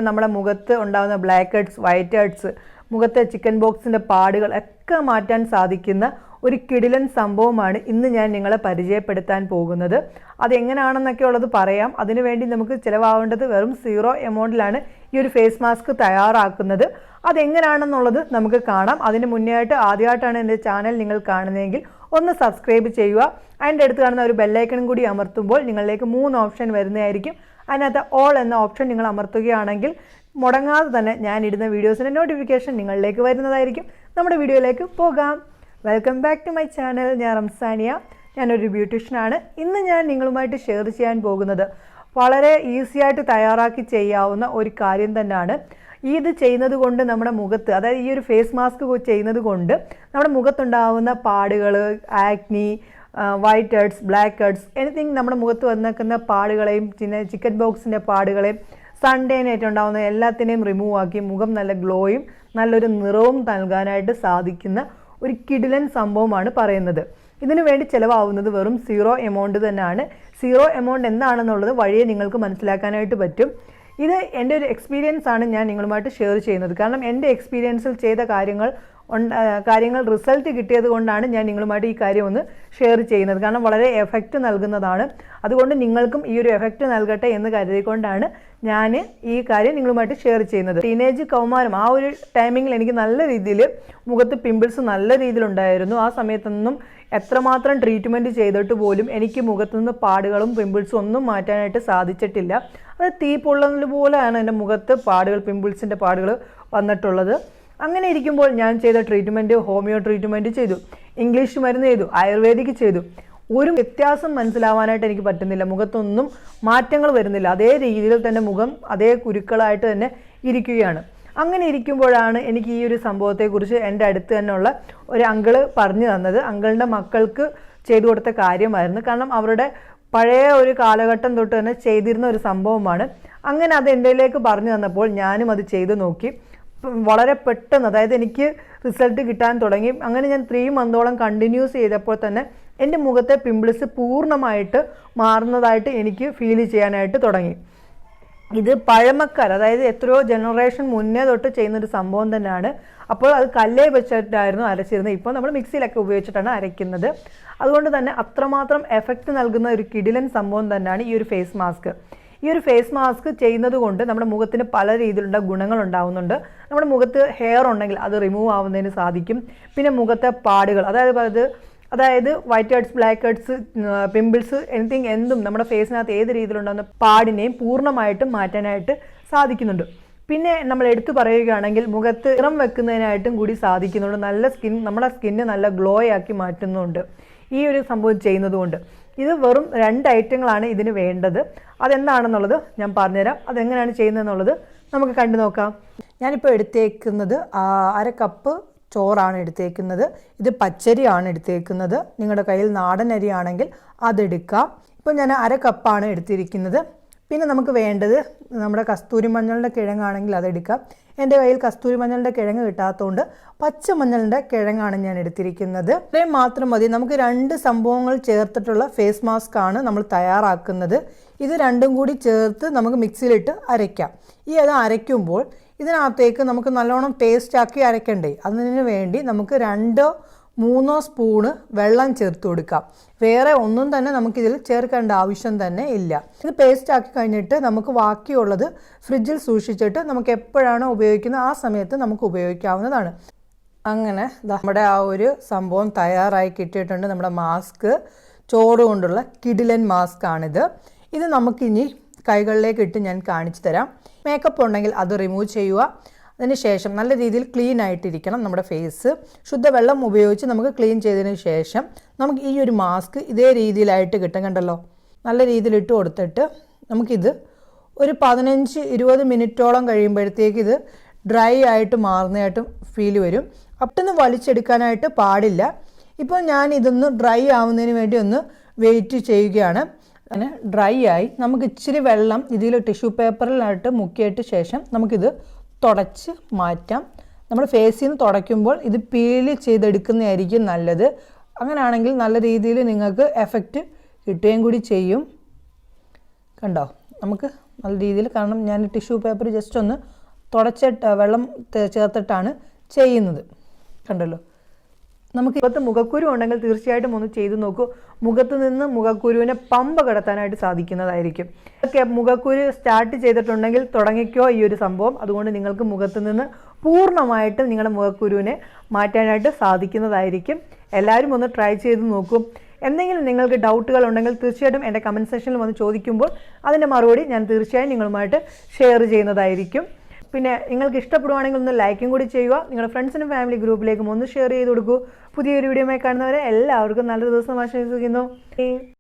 നമ്മുടെ മുഖത്ത് ഉണ്ടാകുന്ന ബ്ലാക്ക് ഹെഡ്സ്, വൈറ്റ് ഹെഡ്സ്, മുഖത്തെ ചിക്കൻ ബോക്സിൻ്റെ പാടുകൾ ഒക്കെ മാറ്റാൻ സാധിക്കുന്ന ഒരു കിടിലൻ സംഭവമാണ് ഇന്ന് ഞാൻ നിങ്ങളെ പരിചയപ്പെടുത്താൻ പോകുന്നത്. അതെങ്ങനെയാണെന്നൊക്കെ ഉള്ളത് പറയാം. അതിനുവേണ്ടി നമുക്ക് ചിലവാകേണ്ടത് വെറും 0 എമൗണ്ടിലാണ് ഈ ഒരു ഫേസ് മാസ്ക് തയ്യാറാക്കുന്നത്. അതെങ്ങനെയാണെന്നുള്ളത് നമുക്ക് കാണാം. അതിന് മുന്നേ ആയിട്ട് ആദ്യമായിട്ടാണ് എൻ്റെ ചാനൽ നിങ്ങൾ കാണുന്നതെങ്കിൽ ഒന്ന് സബ്സ്ക്രൈബ് ചെയ്യുക. അതിൻ്റെ അടുത്ത് കാണുന്ന ഒരു ബെല്ലൈക്കണും കൂടി അമർത്തുമ്പോൾ നിങ്ങളിലേക്ക് 3 ഓപ്ഷൻ വരുന്നതായിരിക്കും. അതിനകത്ത് ഓൾ എന്ന ഓപ്ഷൻ നിങ്ങൾ അമർത്തുകയാണെങ്കിൽ മുടങ്ങാതെ തന്നെ ഞാൻ ഇടുന്ന വീഡിയോസിൻ്റെ നോട്ടിഫിക്കേഷൻ നിങ്ങളിലേക്ക് വരുന്നതായിരിക്കും. നമ്മുടെ വീഡിയോയിലേക്ക് പോകാം. Welcome back to my channel. ഞാൻ റംസാനിയ, ഞാനൊരു ബ്യൂട്ടീഷ്യനാണ്. ഇന്ന് ഞാൻ നിങ്ങളുമായിട്ട് ഷെയർ ചെയ്യാൻ പോകുന്നത് വളരെ ഈസി ആയിട്ട് തയ്യാറാക്കി ചെയ്യാവുന്ന ഒരു കാര്യം തന്നെയാണ്. ഇത് ചെയ്യുന്നത് കൊണ്ട് നമ്മുടെ മുഖത്ത്, അതായത് ഈ ഒരു ഫേസ് മാസ്ക് ചെയ്യുന്നത് കൊണ്ട് നമ്മുടെ മുഖത്തുണ്ടാകുന്ന പാടുകൾ, acne, white heads, black heads, anything നമ്മുടെ മുഖത്ത് വന്നേക്കുന്ന പാടുകളെയും പിന്നെ ചിക്കൻ ബോക്സിൻ്റെ പാടുകളെയും സൺഡേനായിട്ട് ഉണ്ടാകുന്ന എല്ലാത്തിനെയും റിമൂവ് ആക്കി മുഖം നല്ല ഗ്ലോയും നല്ലൊരു നിറവും നൽകാനായിട്ട് സാധിക്കുന്ന ഒരു കിടിലൻ സംഭവമാണ് പറയുന്നത്. ഇതിനു വേണ്ടി ചിലവാകുന്നത് വെറും 0 എമൗണ്ട് തന്നെയാണ്. 0 എമൗണ്ട് എന്താണെന്നുള്ളത് വഴിയെ നിങ്ങൾക്ക് മനസ്സിലാക്കാനായിട്ട് പറ്റും. ഇത് എൻ്റെ ഒരു എക്സ്പീരിയൻസ് ആണ് ഞാൻ നിങ്ങളുമായിട്ട് ഷെയർ ചെയ്യുന്നത്. കാരണം എൻ്റെ എക്സ്പീരിയൻസിൽ ചെയ്ത കാര്യങ്ങൾ റിസൾട്ട് കിട്ടിയത് കൊണ്ടാണ് ഞാൻ നിങ്ങളുമായിട്ട് ഈ കാര്യം ഒന്ന് ഷെയർ ചെയ്യുന്നത്. കാരണം വളരെ എഫക്റ്റ് നൽകുന്നതാണ്. അതുകൊണ്ട് നിങ്ങൾക്കും ഈ ഒരു എഫക്റ്റ് നൽകട്ടെ എന്ന് കരുതിക്കൊണ്ടാണ് ഞാൻ ഈ കാര്യം നിങ്ങളുമായിട്ട് ഷെയർ ചെയ്യുന്നത്. ടീനേജ് കൗമാരം ആ ഒരു ടൈമിങ്ങിൽ എനിക്ക് നല്ല രീതിയിൽ മുഖത്ത് പിമ്പിൾസ് നല്ല രീതിയിലുണ്ടായിരുന്നു. ആ സമയത്തൊന്നും എത്രമാത്രം ട്രീറ്റ്മെൻറ്റ് ചെയ്തിട്ട് പോലും എനിക്ക് മുഖത്തുനിന്ന് പാടുകളും പിമ്പിൾസും ഒന്നും മാറ്റാനായിട്ട് സാധിച്ചിട്ടില്ല. അത് തീ പൊള്ളുന്നത് പോലെയാണ് എൻ്റെ മുഖത്ത് പാടുകൾ, പിമ്പിൾസിൻ്റെ പാടുകൾ വന്നിട്ടുള്ളത്. അങ്ങനെ ഇരിക്കുമ്പോൾ ഞാൻ ചെയ്ത ട്രീറ്റ്മെൻറ്റ് ഹോമിയോ ട്രീറ്റ്മെൻറ്റ് ചെയ്തു, ഇംഗ്ലീഷ് മരുന്ന് ചെയ്തു, ആയുർവേദിക് ചെയ്തു. ഒരു വ്യത്യാസം മനസ്സിലാവാനായിട്ട് എനിക്ക് പറ്റുന്നില്ല. മുഖത്തൊന്നും മാറ്റങ്ങൾ വരുന്നില്ല. അതേ രീതിയിൽ തന്നെ മുഖം അതേ കുരുക്കളായിട്ട് തന്നെ ഇരിക്കുകയാണ്. അങ്ങനെ ഇരിക്കുമ്പോഴാണ് എനിക്ക് ഈ ഒരു സംഭവത്തെക്കുറിച്ച് എൻ്റെ അടുത്ത് തന്നെയുള്ള ഒരു അങ്കിള് പറഞ്ഞു തന്നത്. അങ്കിളിൻ്റെ മക്കൾക്ക് ചെയ്തു കൊടുത്ത കാര്യമായിരുന്നു. കാരണം അവരുടെ പഴയ ഒരു കാലഘട്ടം തൊട്ട് തന്നെ ചെയ്തിരുന്ന ഒരു സംഭവമാണ്. അങ്ങനെ അത് എൻ്റെയിലേക്ക് പറഞ്ഞു തന്നപ്പോൾ ഞാനും അത് ചെയ്ത് നോക്കി. വളരെ പെട്ടെന്ന്, അതായത് എനിക്ക് റിസൾട്ട് കിട്ടാൻ തുടങ്ങി. അങ്ങനെ ഞാൻ 3 മന്തോളം കണ്ടിന്യൂസ് ചെയ്തപ്പോൾ തന്നെ എൻ്റെ മുഖത്തെ പിമ്പിൾസ് പൂർണ്ണമായിട്ട് മാറുന്നതായിട്ട് എനിക്ക് ഫീൽ ചെയ്യാനായിട്ട് തുടങ്ങി. ഇത് പഴമക്കാർ, അതായത് എത്രയോ ജനറേഷൻ മുന്നേ തൊട്ട് ചെയ്യുന്നൊരു സംഭവം തന്നെയാണ്. അപ്പോൾ അത് കല്ലേ വെച്ചിട്ടായിരുന്നു അരച്ചിരുന്നത്. ഇപ്പോൾ നമ്മൾ മിക്സിയിലൊക്കെ ഉപയോഗിച്ചിട്ടാണ് അരയ്ക്കുന്നത്. അതുകൊണ്ട് തന്നെ അത്രമാത്രം എഫക്റ്റ് നൽകുന്ന ഒരു കിടിലൻ സംഭവം തന്നെയാണ് ഈ ഒരു ഫേസ് മാസ്ക്. ഈ ഒരു ഫേസ് മാസ്ക് ചെയ്യുന്നത് കൊണ്ട് നമ്മുടെ മുഖത്തിന് പല രീതിയിലുള്ള ഗുണങ്ങൾ ഉണ്ടാകുന്നുണ്ട്. നമ്മുടെ മുഖത്ത് ഹെയർ ഉണ്ടെങ്കിൽ അത് റിമൂവ് ആവുന്നതിന് സാധിക്കും. പിന്നെ മുഖത്തെ പാടുകൾ, അതായത് white heads, black heads, pimples, anything എന്തും നമ്മുടെ ഫേസിനകത്ത് ഏത് രീതിയിലുണ്ടാകുന്ന പാടിനെയും പൂർണ്ണമായിട്ടും മാറ്റാനായിട്ട് സാധിക്കുന്നുണ്ട്. പിന്നെ നമ്മൾ എടുത്തു പറയുകയാണെങ്കിൽ മുഖത്ത് നിറം വെക്കുന്നതിനായിട്ടും കൂടി സാധിക്കുന്നുണ്ട്. നമ്മുടെ സ്കിന്ന് നല്ല ഗ്ലോ ആക്കി മാറ്റുന്നുണ്ട് ഈ ഒരു സംഭവം ചെയ്യുന്നത് കൊണ്ട്. ഇത് വെറും 2 ഐറ്റങ്ങളാണ് ഇതിന് വേണ്ടത്. അതെന്താണെന്നുള്ളത് ഞാൻ പറഞ്ഞുതരാം. അതെങ്ങനെയാണ് ചെയ്യുന്നതെന്നുള്ളത് നമുക്ക് കണ്ടു നോക്കാം. ഞാനിപ്പോൾ എടുത്തേക്കുന്നത് 1/2 കപ്പ് ചോറാണ് എടുത്തേക്കുന്നത്. ഇത് പച്ചരിയാണ് എടുത്തേക്കുന്നത്. നിങ്ങളുടെ കയ്യിൽ നാടൻ അരിയാണെങ്കിൽ അതെടുക്കാം. ഇപ്പോൾ ഞാൻ 1/2 കപ്പാണ് എടുത്തിരിക്കുന്നത്. പിന്നെ നമുക്ക് വേണ്ടത് നമ്മുടെ കസ്തൂരി മഞ്ഞളുടെ കിഴങ്ങാണെങ്കിൽ അതെടുക്കാം. എൻ്റെ കയ്യിൽ കസ്തൂരി മഞ്ഞളുടെ കിഴങ്ങ് കിട്ടാത്തതുകൊണ്ട് പച്ചമഞ്ഞളുടെ കിഴങ്ങാണ് ഞാൻ എടുത്തിരിക്കുന്നത്. ഇത്രയും മാത്രം മതി. നമുക്ക് 2 സംഭവങ്ങൾ ചേർത്തിട്ടുള്ള ഫേസ് മാസ്ക് ആണ് നമ്മൾ തയ്യാറാക്കുന്നത്. ഇത് രണ്ടും കൂടി ചേർത്ത് നമുക്ക് മിക്സിയിലിട്ട് അരയ്ക്കാം. അത് അരയ്ക്കുമ്പോൾ ഇതിനകത്തേക്ക് നമുക്ക് നല്ലോണം പേസ്റ്റാക്കി അരയ്ക്കണ്ടേ. അതിന് വേണ്ടി നമുക്ക് 2-3 സ്പൂണ് വെള്ളം ചേർത്ത് കൊടുക്കാം. വേറെ ഒന്നും തന്നെ നമുക്കിതിൽ ചേർക്കേണ്ട ആവശ്യം തന്നെ ഇല്ല. ഇത് പേസ്റ്റ് ആക്കി കഴിഞ്ഞിട്ട് നമുക്ക് ബാക്കിയുള്ളത് ഫ്രിഡ്ജിൽ സൂക്ഷിച്ചിട്ട് നമുക്ക് എപ്പോഴാണോ ഉപയോഗിക്കുന്നത് ആ സമയത്ത് നമുക്ക് ഉപയോഗിക്കാവുന്നതാണ്. അങ്ങനെ നമ്മുടെ ആ ഒരു സംഭവം തയ്യാറായി കിട്ടിയിട്ടുണ്ട്. നമ്മുടെ മാസ്ക്, ചോറ് കൊണ്ടുള്ള കിടിലൻ മാസ്ക് ആണിത്. ഇത് നമുക്കിനി കൈകളിലേക്ക് ഇട്ട് ഞാൻ കാണിച്ചു തരാം. മേക്കപ്പ് ഉണ്ടെങ്കിൽ അത് റിമൂവ് ചെയ്യുക. അതിനുശേഷം നല്ല രീതിയിൽ ക്ലീൻ ആയിട്ടിരിക്കണം നമ്മുടെ ഫേസ്. ശുദ്ധവെള്ളം ഉപയോഗിച്ച് നമുക്ക് ക്ലീൻ ചെയ്തതിന് ശേഷം നമുക്ക് ഈ ഒരു മാസ്ക് ഇതേ രീതിയിലായിട്ട് കിട്ടും. കണ്ടല്ലോ, നല്ല രീതിയിൽ ഇട്ട് കൊടുത്തിട്ട് നമുക്കിത് ഒരു 15-20 മിനിറ്റോളം കഴിയുമ്പോഴത്തേക്ക് ഇത് ഡ്രൈ ആയിട്ട് മാറുന്നതായിട്ടും ഫീൽ വരും. പെട്ടെന്ന് വലിച്ചെടുക്കാനായിട്ട് പാടില്ല. ഇപ്പോൾ ഞാൻ ഇതൊന്ന് ഡ്രൈ ആവുന്നതിന് വേണ്ടി ഒന്ന് വെയിറ്റ് ചെയ്യുകയാണ്. അങ്ങനെ ഡ്രൈ ആയി നമുക്ക് ഇച്ചിരി വെള്ളം ഇതിൽ ടിഷ്യൂ പേപ്പറിലായിട്ട് മുക്കിയിട്ട് ശേഷം നമുക്കിത് തുടച്ച് മാറ്റാം. നമ്മൾ ഫേസിൽ നിന്ന് തുടയ്ക്കുമ്പോൾ ഇത് പീൽ ചെയ്തെടുക്കുന്നതായിരിക്കും നല്ലത്. അങ്ങനെയാണെങ്കിൽ നല്ല രീതിയിൽ നിങ്ങൾക്ക് എഫക്റ്റ് കിട്ടുകയും കൂടി ചെയ്യും. കണ്ടോ, നമുക്ക് നല്ല രീതിയിൽ. കാരണം ഞാൻ ടിഷ്യൂ പേപ്പർ ജസ്റ്റ് ഒന്ന് തുടച്ചിട്ട് വെള്ളം ചേർത്തിട്ടാണ് ചെയ്യുന്നത്. കണ്ടല്ലോ. നമുക്ക് മുഖത്ത് മുഖക്കുരു ഉണ്ടെങ്കിൽ തീർച്ചയായിട്ടും ഒന്ന് ചെയ്തു നോക്കൂ. മുഖത്ത് നിന്ന് മുഖക്കുരുവിനെ പമ്പ കടത്താനായിട്ട് സാധിക്കുന്നതായിരിക്കും. മുഖക്കുരു സ്റ്റാർട്ട് ചെയ്തിട്ടുണ്ടെങ്കിൽ തുടങ്ങിക്കോ ഈ ഒരു സംഭവം. അതുകൊണ്ട് നിങ്ങൾക്ക് മുഖത്ത് നിന്ന് പൂർണ്ണമായിട്ടും നിങ്ങളുടെ മുഖക്കുരുവിനെ മാറ്റാനായിട്ട് സാധിക്കുന്നതായിരിക്കും. എല്ലാവരും ഒന്ന് ട്രൈ ചെയ്ത് നോക്കൂ. എന്തെങ്കിലും നിങ്ങൾക്ക് ഡൗട്ടുകൾ ഉണ്ടെങ്കിൽ തീർച്ചയായിട്ടും എൻ്റെ കമൻറ്റ് സെക്ഷനിൽ വന്ന് ചോദിക്കുമ്പോൾ അതിൻ്റെ മറുപടി ഞാൻ തീർച്ചയായും നിങ്ങളുമായിട്ട് ഷെയർ ചെയ്യുന്നതായിരിക്കും. പിന്നെ നിങ്ങൾക്ക് ഇഷ്ടപ്പെടുവാണെങ്കിൽ ഒന്ന് ലൈക്കും കൂടി ചെയ്യുക. നിങ്ങളുടെ ഫ്രണ്ട്സിനും ഫാമിലി ഗ്രൂപ്പിലേക്കും ഒന്ന് ഷെയർ ചെയ്ത് കൊടുക്കൂ. പുതിയൊരു വീഡിയോയുമായി കാണുന്നവരെ എല്ലാവർക്കും നല്ലൊരു ദിവസം ആശംസിക്കുന്നു.